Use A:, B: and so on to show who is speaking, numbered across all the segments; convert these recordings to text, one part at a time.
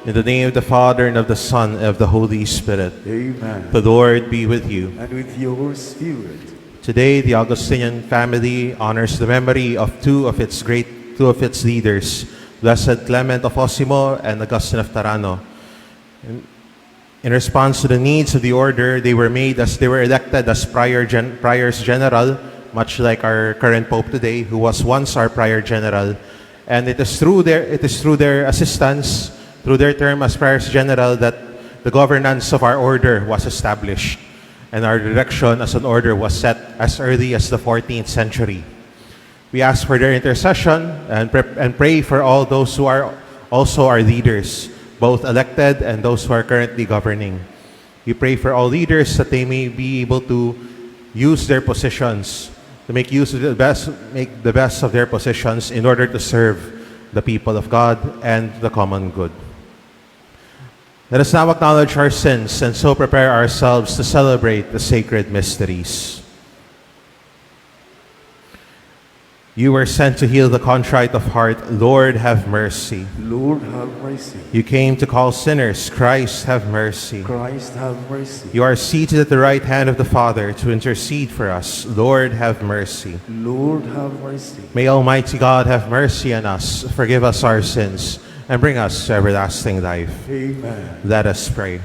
A: In the name of the Father, and of the Son, and of the Holy Spirit.
B: Amen.
A: The Lord be with you.
B: And with your spirit.
A: Today, the Augustinian family honors the memory of two of its leaders, Blessed Clement of Osimo and Augustine of Tarano. In response to the needs of the order, they were elected as priors general, much like our current Pope today, who was once our prior general. And it is through their assistance, through their term as priors general, that the governance of our order was established, and our direction as an order was set as early as the 14th century. We ask for their intercession and pray for all those who are also our leaders, both elected and those who are currently governing. We pray for all leaders that they may be able to use their positions, to make the best of their positions in order to serve the people of God and the common good. Let us now acknowledge our sins and so prepare ourselves to celebrate the sacred mysteries. You were sent to heal the contrite of heart. Lord, have mercy.
B: Lord, have mercy.
A: You came to call sinners. Christ, have mercy.
B: Christ, have mercy.
A: You are seated at the right hand of the Father to intercede for us. Lord, have mercy.
B: Lord, have mercy.
A: May Almighty God have mercy on us, forgive us our sins, and bring us to everlasting life.
B: Amen.
A: Let us pray.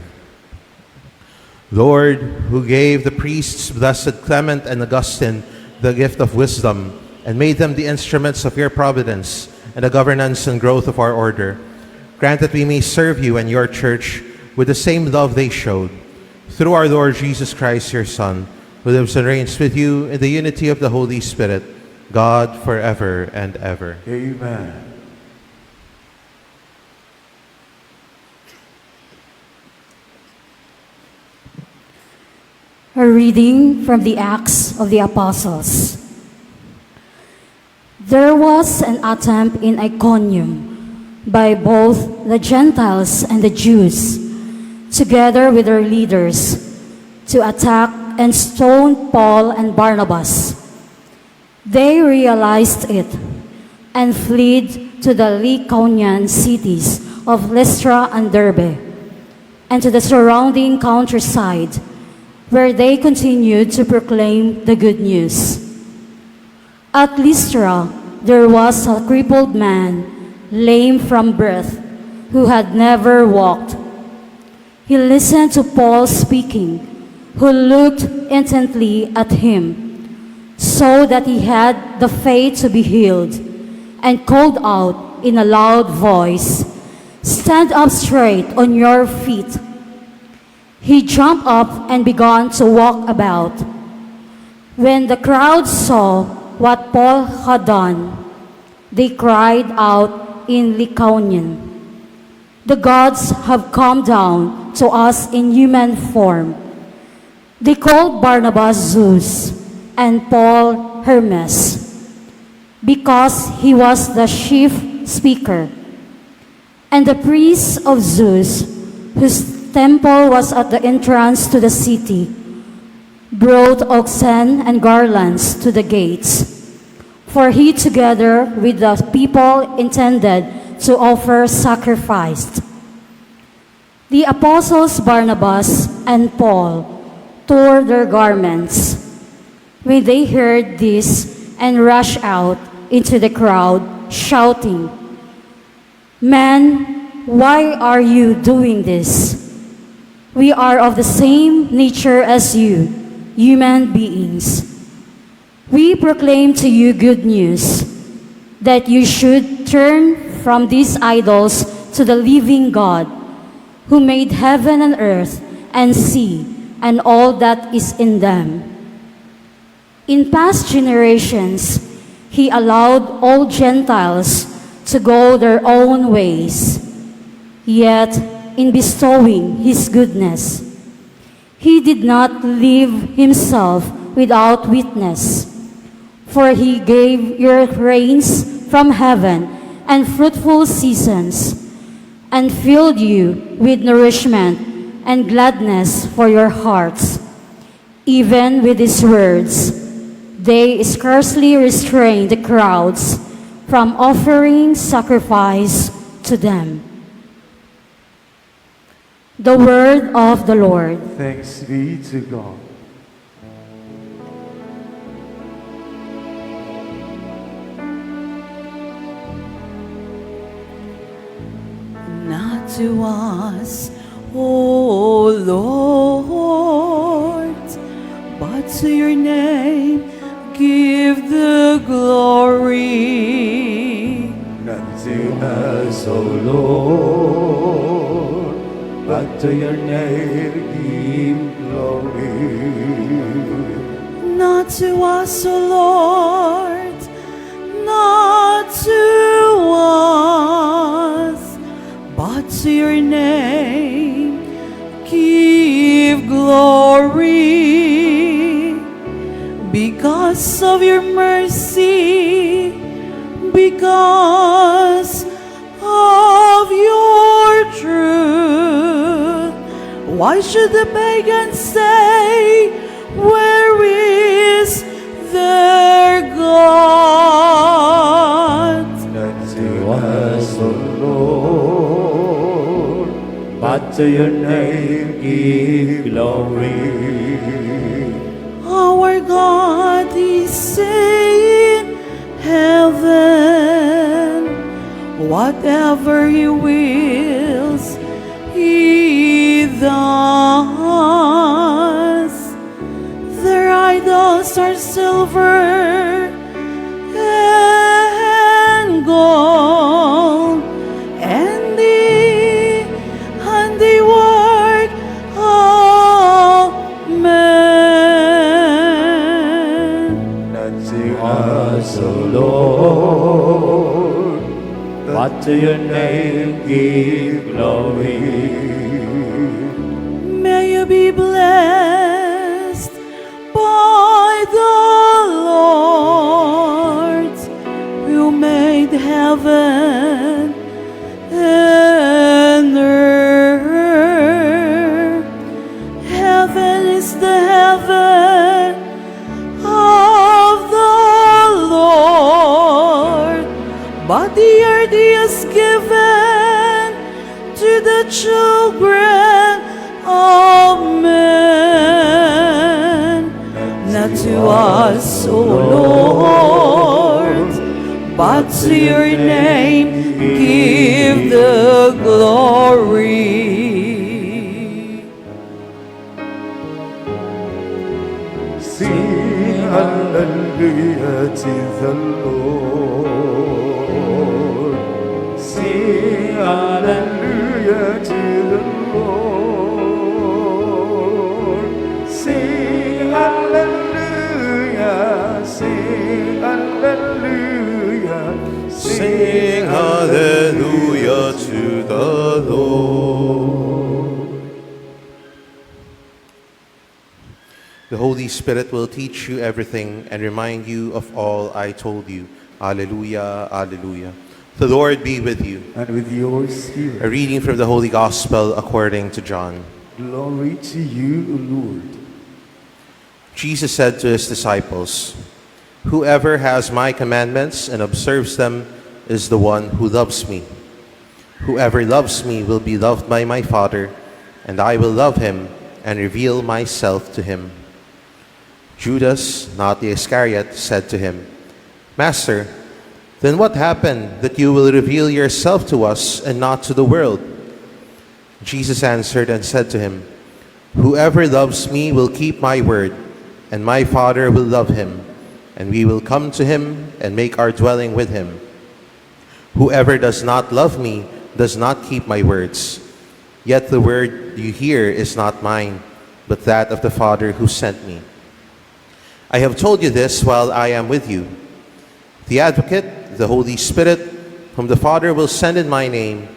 A: Lord, who gave the priests Blessed Clement and Augustine the gift of wisdom, and made them the instruments of your providence and the governance and growth of our order, grant that we may serve you and your church with the same love they showed. Through our Lord Jesus Christ, your Son, who lives and reigns with you in the unity of the Holy Spirit, God, forever and ever.
B: Amen.
C: A reading from the Acts of the Apostles. There was an attempt in Iconium by both the Gentiles and the Jews, together with their leaders, to attack and stone Paul and Barnabas. They realized it and fled to the Lycaonian cities of Lystra and Derbe, and to the surrounding countryside, where they continued to proclaim the good news. At Lystra, there was a crippled man, lame from birth, who had never walked. He listened to Paul speaking, who looked intently at him, so that he had the faith to be healed, and called out in a loud voice, "Stand up straight on your feet." He jumped up and began to walk about. When the crowd saw what Paul had done, they cried out in Lycaonian, "The gods have come down to us in human form." They called Barnabas Zeus and Paul Hermes, because he was the chief speaker. And the priests of Zeus, whose temple was at the entrance to the city, brought oxen and garlands to the gates, for he together with the people intended to offer sacrifice. The apostles Barnabas and Paul tore their garments when they heard this and rushed out into the crowd, shouting, "Men, why are you doing this? We are of the same nature as you, human beings. We proclaim to you good news, that you should turn from these idols to the living God, who made heaven and earth and sea and all that is in them. In past generations, he allowed all Gentiles to go their own ways. Yet, in bestowing his goodness, he did not leave himself without witness, for he gave your rains from heaven and fruitful seasons, and filled you with nourishment and gladness for your hearts. Even with his words, they scarcely restrained the crowds from offering sacrifice to them. The word of the Lord.
B: Thanks be to God.
D: Not to us, O Lord, but to your name give the glory.
B: Not to us, O Lord, but to your name give glory.
D: Not to us, O Lord, not to us, but to your name give glory. Because of your mercy, because of your truth, why should the pagans say, where is their God?
B: Not to us, O Lord, but to your name give glory.
D: Our God is in heaven. Whatever He wills, He does. Their idols are silver and gold, and the handiwork of man.
B: Not to us, O Lord, but to your name give glory.
D: May you be blessed by the Lord, who made heaven and earth. Heaven is the heaven of the Lord, but the earth He has given to the children of men. Not to us, O Lord, but to your name give the glory.
B: Sing hallelujah to the Lord. Sing hallelujah to the Lord. Sing hallelujah, sing hallelujah,
A: Sing hallelujah to the Lord. The Holy Spirit will teach you everything and remind you of all I told you. Alleluia, alleluia. The Lord be with you.
B: and with your
A: A
B: spirit.
A: reading from the Holy Gospel according to John.
B: Glory to you, O Lord.
A: Jesus said to his disciples, "Whoever has my commandments and observes them is the one who loves me. Whoever loves me will be loved by my Father, and I will love him and reveal myself to him." Judas, not the Iscariot, said to him, "Master, then what happened that you will reveal yourself to us and not to the world?" Jesus answered and said to him, "Whoever loves me will keep my word, and my Father will love him, and we will come to him and make our dwelling with him. Whoever does not love me does not keep my words. Yet the word you hear is not mine, but that of the Father who sent me. I have told you this while I am with you. The Advocate, the Holy Spirit, whom the Father will send in my name,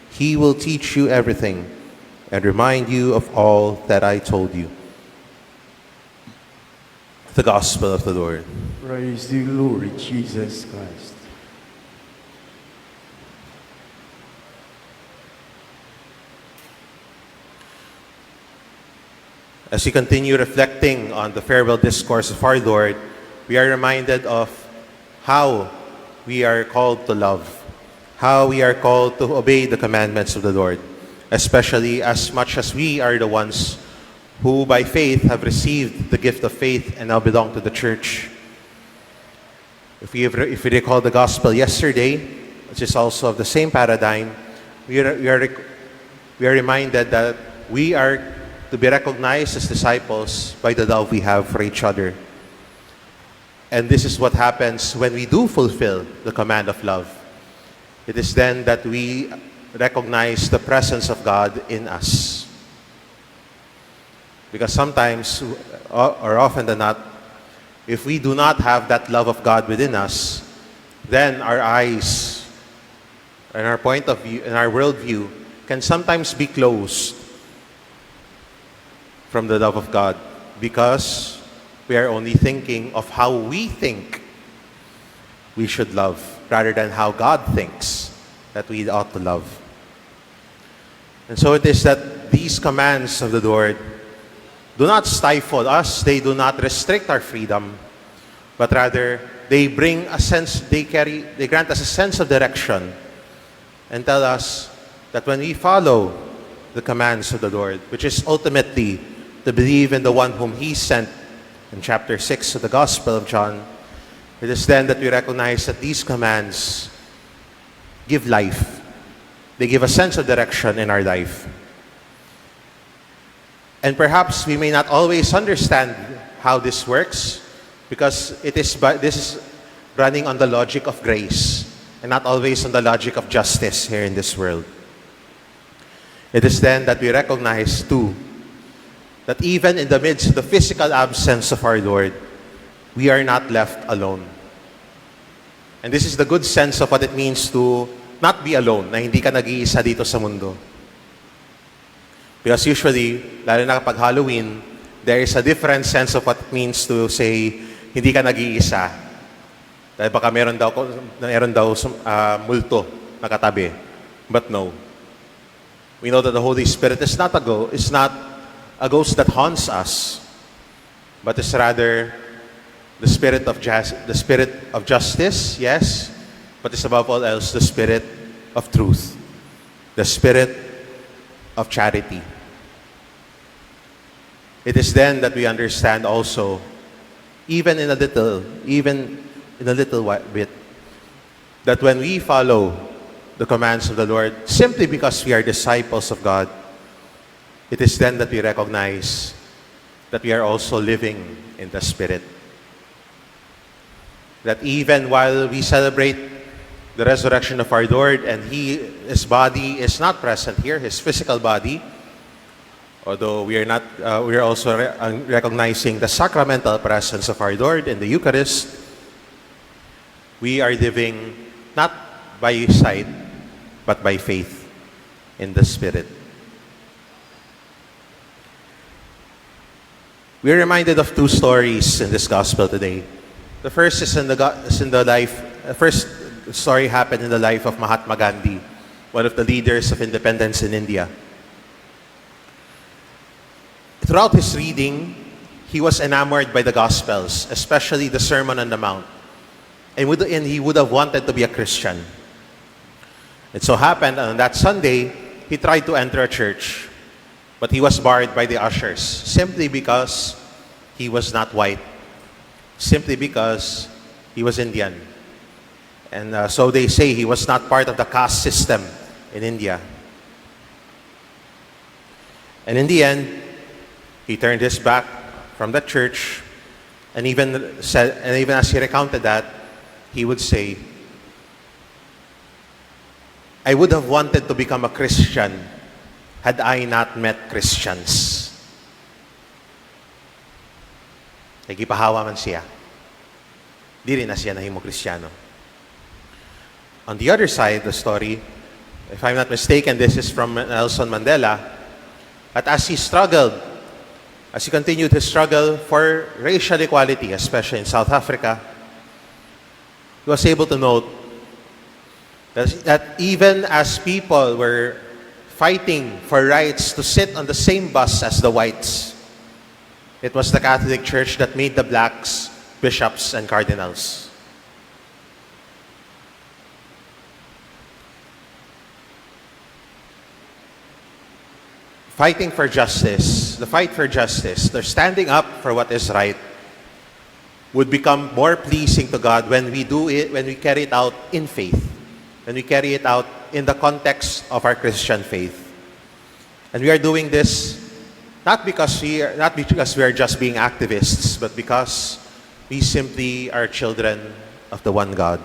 A: he will teach you everything and remind you of all that I told you." The Gospel of the Lord.
B: Praise you, Lord Jesus Christ.
A: As we continue reflecting on the farewell discourse of our Lord, we are reminded of how we are called to love, how we are called to obey the commandments of the Lord. especially as much as we are the ones who by faith have received the gift of faith and now belong to the church. If we recall the gospel yesterday, which is also of the same paradigm, we are reminded that we are to be recognized as disciples by the love we have for each other. And this is what happens when we do fulfill the command of love. It is then that we recognize the presence of God in us. Because sometimes, or often than not, if we do not have that love of God within us, then our eyes and our point of view and our worldview can sometimes be closed from the love of God, because we are only thinking of how we think we should love rather than how God thinks that we ought to love. And so it is that these commands of the Lord do not stifle us, they do not restrict our freedom, but rather they bring a sense, they grant us a sense of direction and tell us that when we follow the commands of the Lord, which is ultimately to believe in the one whom He sent in chapter 6 of the Gospel of John, it is then that we recognize that these commands give life. They give a sense of direction in our life. And perhaps we may not always understand how this works, because this is running on the logic of grace and not always on the logic of justice here in this world. It is then that we recognize too that even in the midst of the physical absence of our Lord, we are not left alone. And this is the good sense of what it means to not be alone, na hindi ka nag-iisa dito sa mundo. Because usually, lalo na kapag Halloween, there is a different sense of what it means to say, hindi ka nag-iisa. Dahil baka meron daw multo na katabi. But no. We know that the Holy Spirit is not a ghost that haunts us, but is rather the spirit of justice, yes, but is above all else the spirit of truth, the spirit of charity. It is then that we understand also, even in a little bit, that when we follow the commands of the Lord, simply because we are disciples of God, it is then that we recognize that we are also living in the Spirit. That even while we celebrate the resurrection of our Lord and His body is not present here, His physical body, although we are also recognizing the sacramental presence of our Lord in the Eucharist, we are living not by sight, but by faith in the Spirit. We're reminded of two stories in this gospel today. The first is the first story happened in the life of Mahatma Gandhi, one of the leaders of independence in India. Throughout his reading, he was enamored by the Gospels, especially the Sermon on the Mount, and he would have wanted to be a Christian. It so happened on that Sunday, he tried to enter a church, but he was barred by the ushers simply because he was not white, simply because he was Indian. And so they say he was not part of the caste system in India. And in the end, he turned his back from the church, and even as he recounted that, he would say, I would have wanted to become a Christian had I not met Christians. Nagipahawa man siya. Di rin na siya nahimo Kristiyano. On the other side of the story, if I'm not mistaken, this is from Nelson Mandela, that as he continued his struggle for racial equality, especially in South Africa, he was able to note that even as people were fighting for rights to sit on the same bus as the whites, it was the Catholic Church that made the blacks bishops and cardinals. fighting for justice, the fight for justice, the standing up for what is right, would become more pleasing to God when we do it, when we carry it out in faith, when we carry it out in the context of our Christian faith. And we are doing this not because we are just being activists, but because we simply are children of the one God.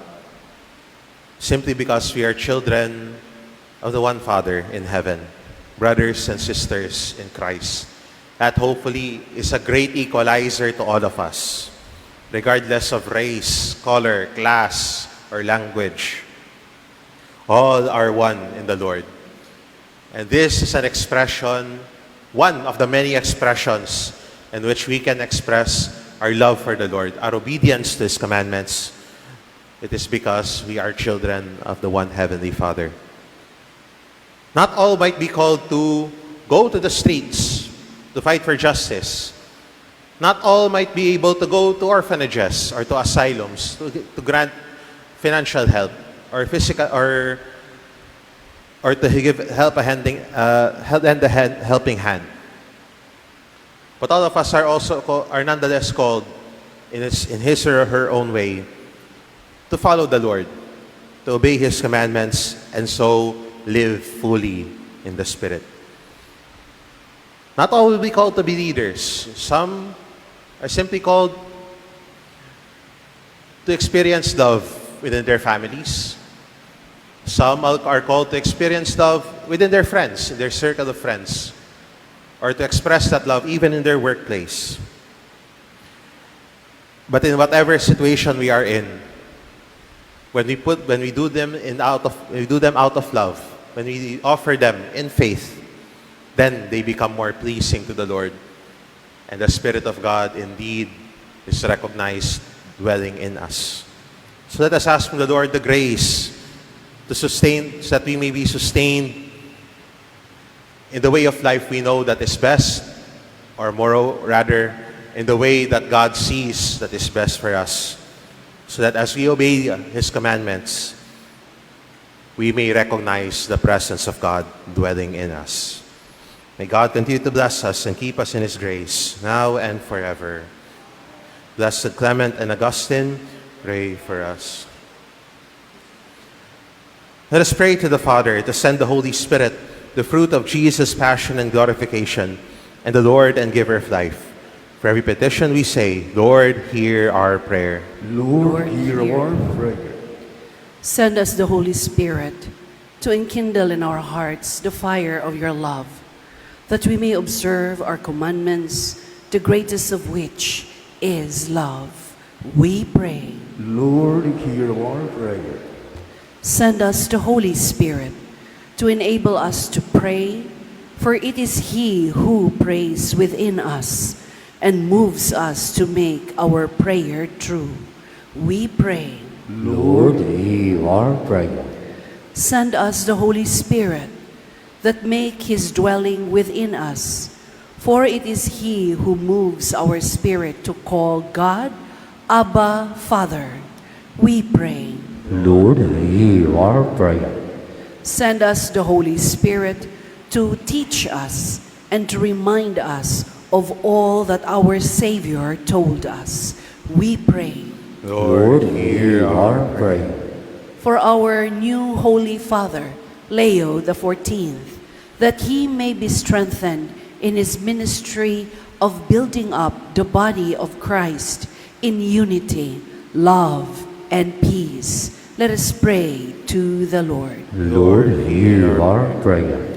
A: Simply because we are children of the one Father in heaven, brothers and sisters in Christ. That hopefully is a great equalizer to all of us, regardless of race, color, class, or language. All are one in the Lord. And this is an expression, one of the many expressions in which we can express our love for the Lord, our obedience to His commandments. It is because we are children of the one Heavenly Father. Not all might be called to go to the streets to fight for justice. Not all might be able to go to orphanages or to asylums to grant financial help or physical or to give lend a helping hand. But all of us are nonetheless called in his or her own way to follow the Lord, to obey His commandments, and so live fully in the Spirit. Not all will be called to be leaders. Some are simply called to experience love within their families. Some are called to experience love within their friends, in their circle of friends, or to express that love even in their workplace. But in whatever situation we are in, when we do them out of love, when we offer them in faith, then they become more pleasing to the Lord. And the Spirit of God indeed is recognized dwelling in us. So let us ask from the Lord the grace to sustain, so that we may be sustained in the way of life we know that is best, or rather, in the way that God sees that is best for us. So that as we obey His commandments, we may recognize the presence of God dwelling in us. May God continue to bless us and keep us in His grace, now and forever. Blessed Clement and Augustine, pray for us. Let us pray to the Father to send the Holy Spirit, the fruit of Jesus' passion and glorification, and the Lord and giver of life. For every petition we say, Lord, hear our prayer.
B: Lord, hear our prayer.
D: Send us the Holy Spirit to enkindle in our hearts the fire of your love, that we may observe our commandments, the greatest of which is love. We pray.
B: Lord, hear our prayer.
D: Send us the Holy Spirit to enable us to pray, for it is He who prays within us and moves us to make our prayer true. We pray.
B: Lord, hear our prayer.
D: Send us the Holy Spirit that make His dwelling within us, for it is He who moves our spirit to call God, Abba, Father. We pray.
B: Lord, hear our prayer.
D: Send us the Holy Spirit to teach us and to remind us of all that our Savior told us. We pray.
B: Lord, hear our prayer.
D: For our new Holy Father, Leo XIV, that he may be strengthened in his ministry of building up the body of Christ in unity, love, and peace. Let us pray to the Lord.
B: Lord, hear our prayer.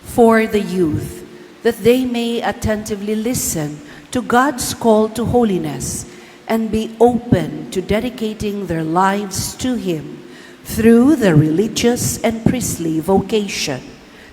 D: For the youth, that they may attentively listen to God's call to holiness and be open to dedicating their lives to Him through the religious and priestly vocation,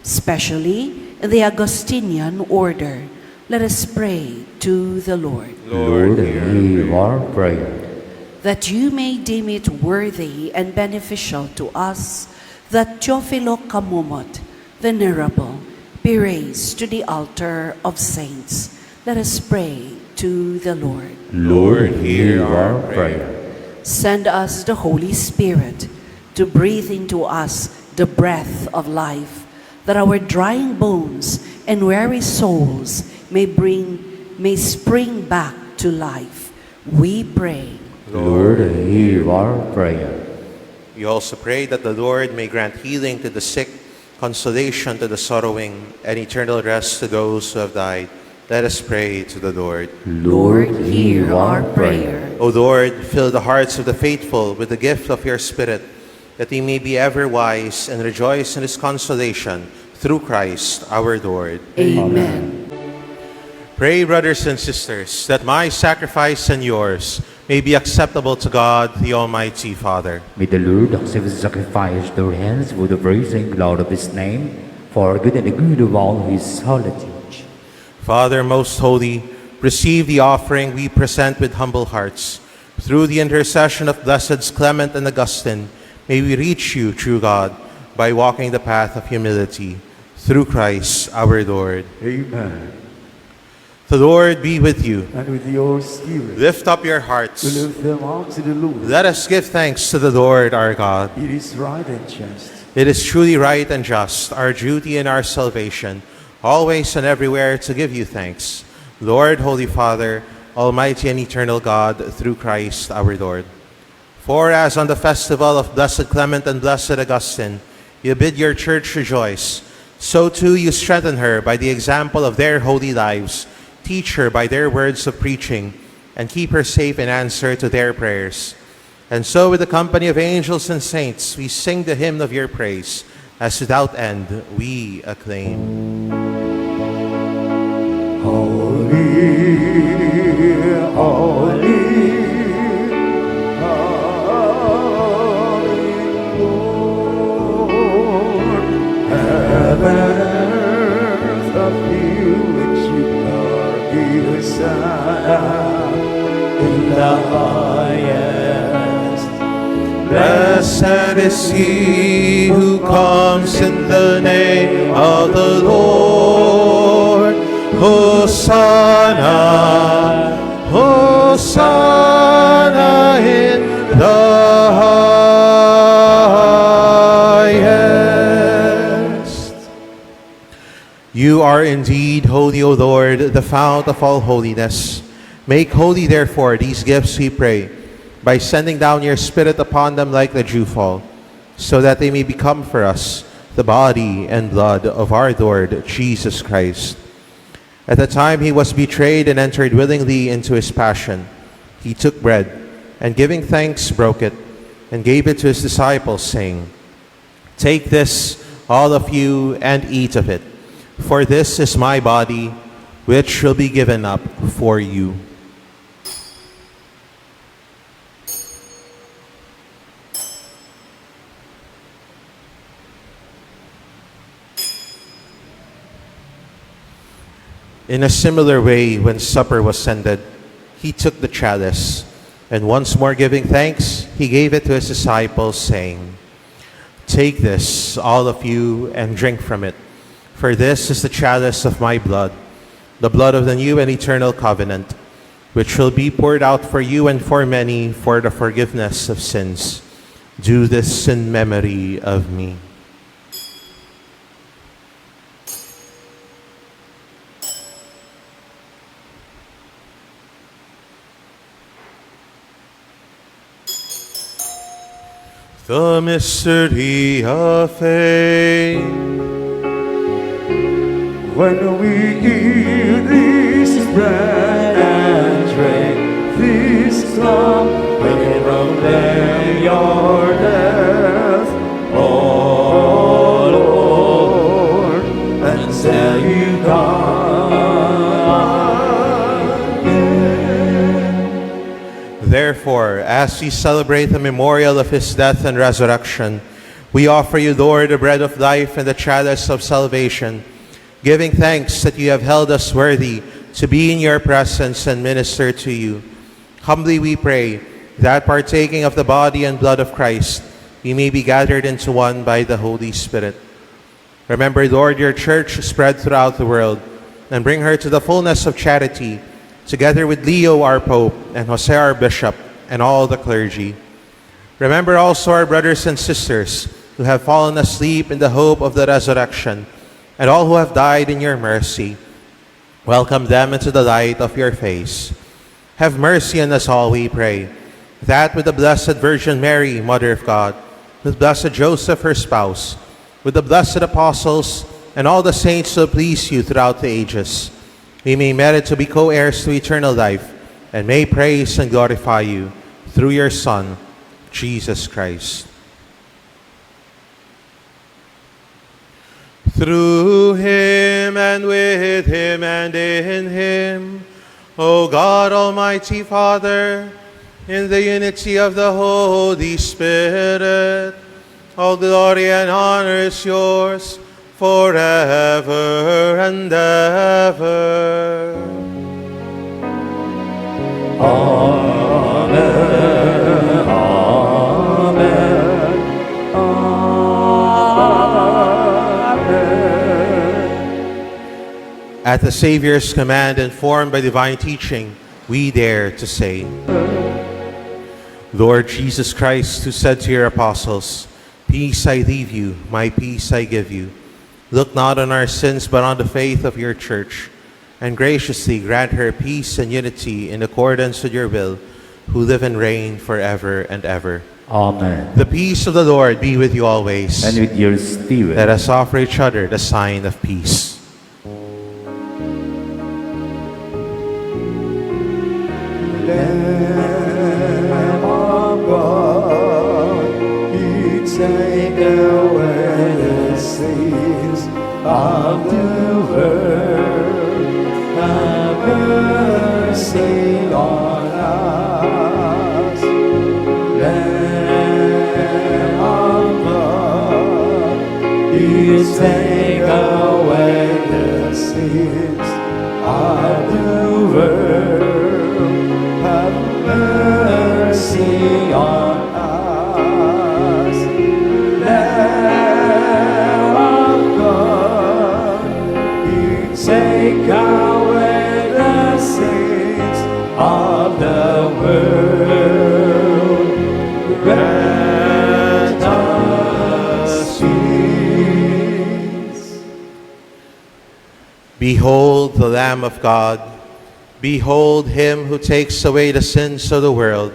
D: especially in the Augustinian order. Let us pray to the Lord.
B: Lord, hear our prayer.
D: That you may deem it worthy and beneficial to us that Teofilo Kamumot, venerable, be raised to the altar of saints. Let us pray to the Lord.
B: Lord, hear our prayer.
D: Send us the Holy Spirit to breathe into us the breath of life, that our drying bones and weary souls may spring back to life. We pray.
B: Lord, hear our prayer.
A: We also pray that the Lord may grant healing to the sick, consolation to the sorrowing, and eternal rest to those who have died. Let us pray to the Lord.
D: Lord, hear our prayer.
A: O Lord, fill the hearts of the faithful with the gift of your Spirit, that they may be ever wise and rejoice in his consolation, through Christ our Lord.
D: Amen.
A: Pray, brothers and sisters, that my sacrifice and yours may be acceptable to God, the Almighty Father.
B: May the Lord accept the sacrifice to our hands for the praise and glory of his name, for good and the good of all his holy church.
A: Father most holy, receive the offering we present with humble hearts. Through the intercession of Blesseds Clement and Augustine, may we reach you, true God, by walking the path of humility. Through Christ our Lord.
E: Amen.
A: The Lord be with you.
E: And with your spirit,
A: Lift up your hearts.
E: we lift them up to the Lord.
A: Let us give thanks to the Lord our God.
E: It is right and just.
A: It is truly right and just, our duty and our salvation, always and everywhere to give you thanks. Lord, Holy Father, Almighty and eternal God, through Christ our Lord. For as on the festival of Blessed Clement and Blessed Augustine, you bid your church rejoice, so too you strengthen her by the example of their holy lives, teach her by their words of preaching, and keep her safe in answer to their prayers. And so with the company of angels and saints, we sing the hymn of your praise, as without end we acclaim.
E: Holy, holy, holy Lord, heaven and earth are filled with your glory, Hosanna in the highest.
A: Blessed is he who comes in the name of the Lord. Hosanna, Hosanna in the highest. You are indeed holy, O Lord, the fount of all holiness. Make holy, therefore, these gifts, we pray, by sending down your Spirit upon them like the dewfall, so that they may become for us the body and blood of our Lord Jesus Christ. At the time he was betrayed and entered willingly into his passion, he took bread, and giving thanks, broke it, and gave it to his disciples, saying, "Take this, all of you, and eat of it, for this is my body, which will be given up for you." In a similar way, when supper was ended, he took the chalice, and once more giving thanks, he gave it to his disciples, saying, "Take this, all of you, and drink from it, for this is the chalice of my blood, the blood of the new and eternal covenant, which will be poured out for you and for many for the forgiveness of sins. Do this in memory of me." The mystery of faith.
E: When we eat this bread and drink this cup, we proclaim your death, O Lord, until you come again.
A: Therefore, as we celebrate the memorial of his death and resurrection, we offer you, Lord, the bread of life and the chalice of salvation, giving thanks that you have held us worthy to be in your presence and minister to you. Humbly we pray that, partaking of the body and blood of Christ, we may be gathered into one by the Holy Spirit. Remember, Lord, your church spread throughout the world, and bring her to the fullness of charity, together with Leo, our Pope, and Jose, our Bishop, and all the clergy. Remember also our brothers and sisters who have fallen asleep in the hope of the resurrection, and all who have died in your mercy. Welcome them into the light of your face. Have mercy on us all, we pray, that with the Blessed Virgin Mary, Mother of God, with Blessed Joseph, her spouse, with the blessed apostles, and all the saints who please you throughout the ages, we may merit to be co-heirs to eternal life, and may praise and glorify you through your Son, Jesus Christ. Through him, and with him, and in him, O God, Almighty Father, in the unity of the Holy Spirit, all glory and honor is yours forever and ever.
E: Amen. Amen. Amen.
A: At the Savior's command, informed by divine teaching, we dare to say, Lord Jesus Christ, who said to your apostles, "Peace I leave you, my peace I give you," look not on our sins, but on the faith of your church, and graciously grant her peace and unity in accordance with your will, who live and reign forever and ever.
B: Amen.
A: The peace of the Lord be with you always.
B: And with your spirit.
A: Let us offer each other the sign of peace.
E: Lamb of God, you take away the sins of the world. Have mercy on us. Lamb of God, you take away the sins of the world. Have mercy on us. Lamb of God, you take away the sins of the world. Grant us peace.
A: Behold the Lamb of God. Behold him who takes away the sins of the world.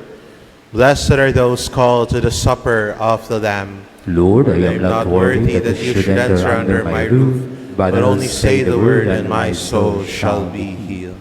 A: Blessed are those called to the supper of the Lamb.
B: Lord, I am not worthy that you should enter under my roof, but
A: only say the word, and my soul shall be healed.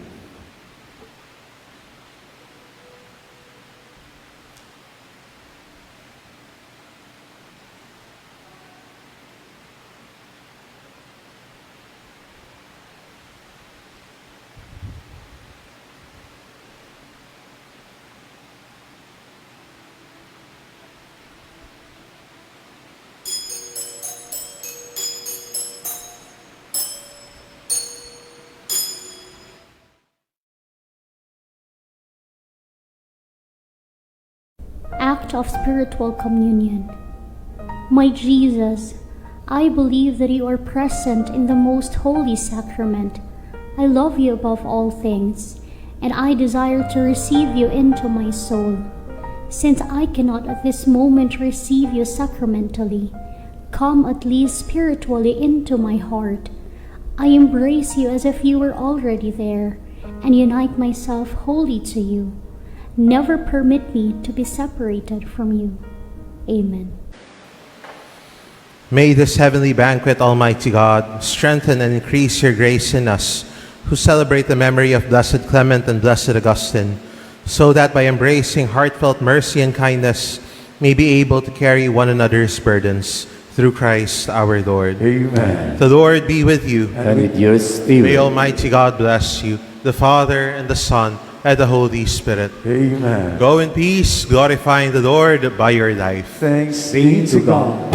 F: Act of Spiritual Communion. My Jesus, I believe that you are present in the most holy sacrament. I love you above all things, and I desire to receive you into my soul. Since I cannot at this moment receive you sacramentally, come at least spiritually into my heart. I embrace you as if you were already there, and unite myself wholly to you. Never permit me to be separated from you. Amen.
A: May this heavenly banquet, Almighty God, strengthen and increase your grace in us, who celebrate the memory of Blessed Clement and Blessed Augustine, so that by embracing heartfelt mercy and kindness, may be able to carry one another's burdens, through Christ our Lord.
E: Amen.
A: The Lord be with you.
B: And with your spirit.
A: May Almighty God bless you, the Father, and the Son, and the Holy Spirit.
E: Amen.
A: Go in peace, glorifying the Lord by your life.
E: Thanks be to God.